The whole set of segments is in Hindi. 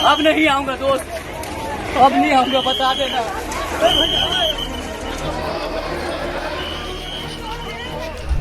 अब नहीं आऊंगा दोस्त, अब नहीं आऊंगा, बता देना।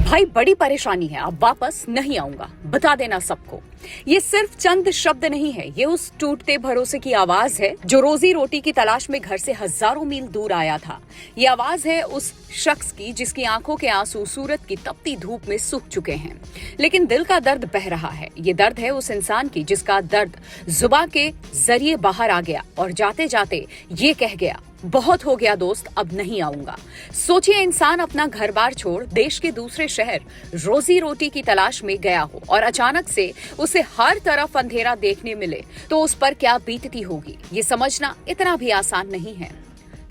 भाई बड़ी परेशानी है, अब वापस नहीं आऊंगा, बता देना सबको। ये सिर्फ चंद शब्द नहीं है, ये उस टूटते भरोसे की आवाज है जो रोजी रोटी की तलाश में घर से हजारों मील दूर आया था। ये आवाज है उस शख्स की जिसकी आंखों के आंसू सूरत की तपती धूप में सूख चुके हैं, लेकिन दिल का दर्द बह रहा है। ये दर्द है उस इंसान की जिसका दर्द जुबान के जरिए बाहर आ गया और जाते जाते ये कह गया, बहुत हो गया दोस्त, अब नहीं आऊंगा। सोचिए, इंसान अपना घर बार छोड़ देश के दूसरे शहर रोजी रोटी की तलाश में गया हो और अचानक से उसे हर तरफ अंधेरा देखने मिले तो उस पर क्या बीतती होगी, ये समझना इतना भी आसान नहीं है।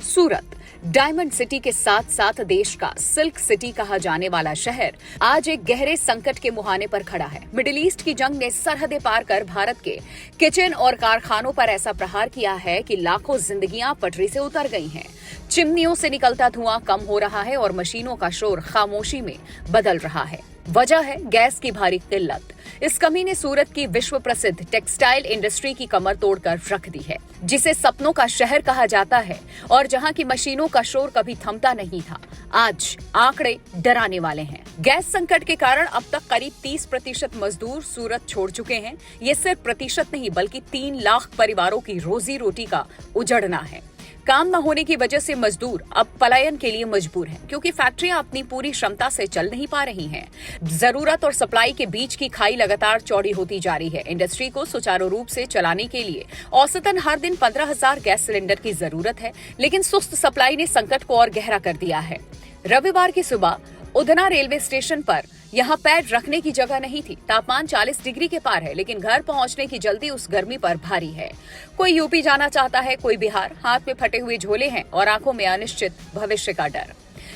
सूरत डायमंड सिटी के साथ साथ देश का सिल्क सिटी कहा जाने वाला शहर आज एक गहरे संकट के मुहाने पर खड़ा है। मिडिल ईस्ट की जंग ने सरहदें पार कर भारत के किचन और कारखानों पर ऐसा प्रहार किया है कि लाखों जिंदगियां पटरी से उतर गई हैं। चिमनियों से निकलता धुआं कम हो रहा है और मशीनों का शोर खामोशी में बदल रहा है। वजह है गैस की भारी किल्लत। इस कमी ने सूरत की विश्व प्रसिद्ध टेक्सटाइल इंडस्ट्री की कमर तोड़कर रख दी है, जिसे सपनों का शहर कहा जाता है और जहां की मशीनों का शोर कभी थमता नहीं था। आज आंकड़े डराने वाले हैं। गैस संकट के कारण अब तक करीब 30% मजदूर सूरत छोड़ चुके हैं। ये सिर्फ प्रतिशत नहीं बल्कि 3 लाख परिवारों की रोजी रोटी का उजड़ना है। काम न होने की वजह से मजदूर अब पलायन के लिए मजबूर हैं, क्योंकि फैक्ट्रियां अपनी पूरी क्षमता से चल नहीं पा रही हैं। जरूरत और सप्लाई के बीच की खाई लगातार चौड़ी होती जा रही है। इंडस्ट्री को सुचारू रूप से चलाने के लिए औसतन हर दिन 15,000 गैस सिलेंडर की जरूरत है, लेकिन सुस्त सप्लाई ने संकट को और गहरा कर दिया है। रविवार की सुबह उधना रेलवे स्टेशन पर यहाँ पैर रखने की जगह नहीं थी। तापमान 40 डिग्री के पार है, लेकिन घर पहुँचने की जल्दी उस गर्मी पर भारी है। कोई यूपी जाना चाहता है, कोई बिहार, हाथ में फटे हुए झोले हैं और आंखों में अनिश्चित भविष्य का डर।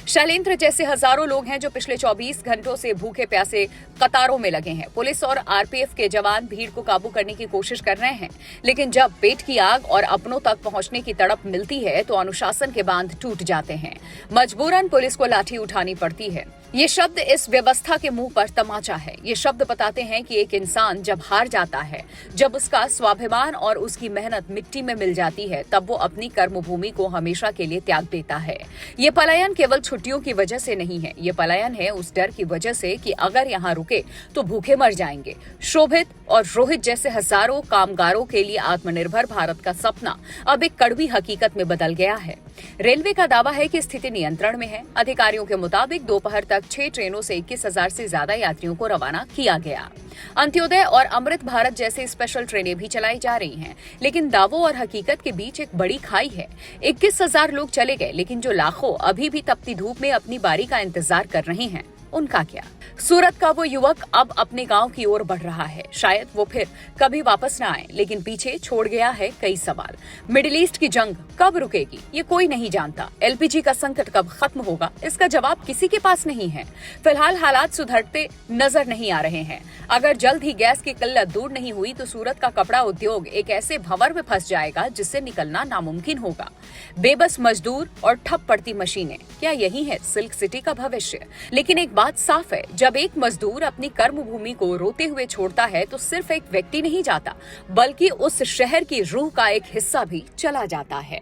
शैलेंद्र जैसे हजारों लोग हैं जो पिछले 24 घंटों से भूखे प्यासे कतारों में लगे हैं। पुलिस और आरपीएफ के जवान भीड़ को काबू करने की कोशिश कर रहे हैं, लेकिन जब पेट की आग और अपनों तक पहुंचने की तड़प मिलती है तो अनुशासन के बांध टूट जाते हैं। मजबूरन पुलिस को लाठी उठानी पड़ती है। ये शब्द इस व्यवस्था के मुंह पर तमाचा है। ये शब्द बताते हैं कि एक इंसान जब हार जाता है, जब उसका स्वाभिमान और उसकी मेहनत मिट्टी में मिल जाती है, तब वो अपनी कर्मभूमि को हमेशा के लिए त्याग देता है। ये पलायन केवल छुट्टियों की वजह से नहीं है, ये पलायन है उस डर की वजह से कि अगर यहाँ रुके तो भूखे मर जाएंगे। शोभित और रोहित जैसे हजारों कामगारों के लिए आत्मनिर्भर भारत का सपना अब एक कड़वी हकीकत में बदल गया है। रेलवे का दावा है कि स्थिति नियंत्रण में है। अधिकारियों के मुताबिक दोपहर तक 6 ट्रेनों से 21,000 से ज्यादा यात्रियों को रवाना किया गया। अंत्योदय और अमृत भारत जैसे स्पेशल ट्रेनें भी चलाई जा रही हैं, लेकिन दावों और हकीकत के बीच एक बड़ी खाई है। 21,000 लोग चले गए, लेकिन जो लाखों अभी भी तपती धूप में अपनी बारी का इंतजार कर रहे हैं, उनका क्या? सूरत का वो युवक अब अपने गांव की ओर बढ़ रहा है। शायद वो फिर कभी वापस न आए, लेकिन पीछे छोड़ गया है कई सवाल। मिडिल ईस्ट की जंग कब रुकेगी, ये कोई नहीं जानता। एलपीजी का संकट कब खत्म होगा, इसका जवाब किसी के पास नहीं है। फिलहाल हालात सुधरते नजर नहीं आ रहे हैं। अगर जल्द ही गैस की किल्लत दूर नहीं हुई तो सूरत का कपड़ा उद्योग एक ऐसे भंवर में फंस जाएगा जिससे निकलना नामुमकिन होगा। बेबस मजदूर और ठप पड़ती मशीनें, क्या यही है सिल्क सिटी का भविष्य? लेकिन एक बात साफ है, जब एक मजदूर अपनी कर्मभूमि को रोते हुए छोड़ता है तो सिर्फ एक व्यक्ति नहीं जाता, बल्कि उस शहर की रूह का एक हिस्सा भी चला जाता है।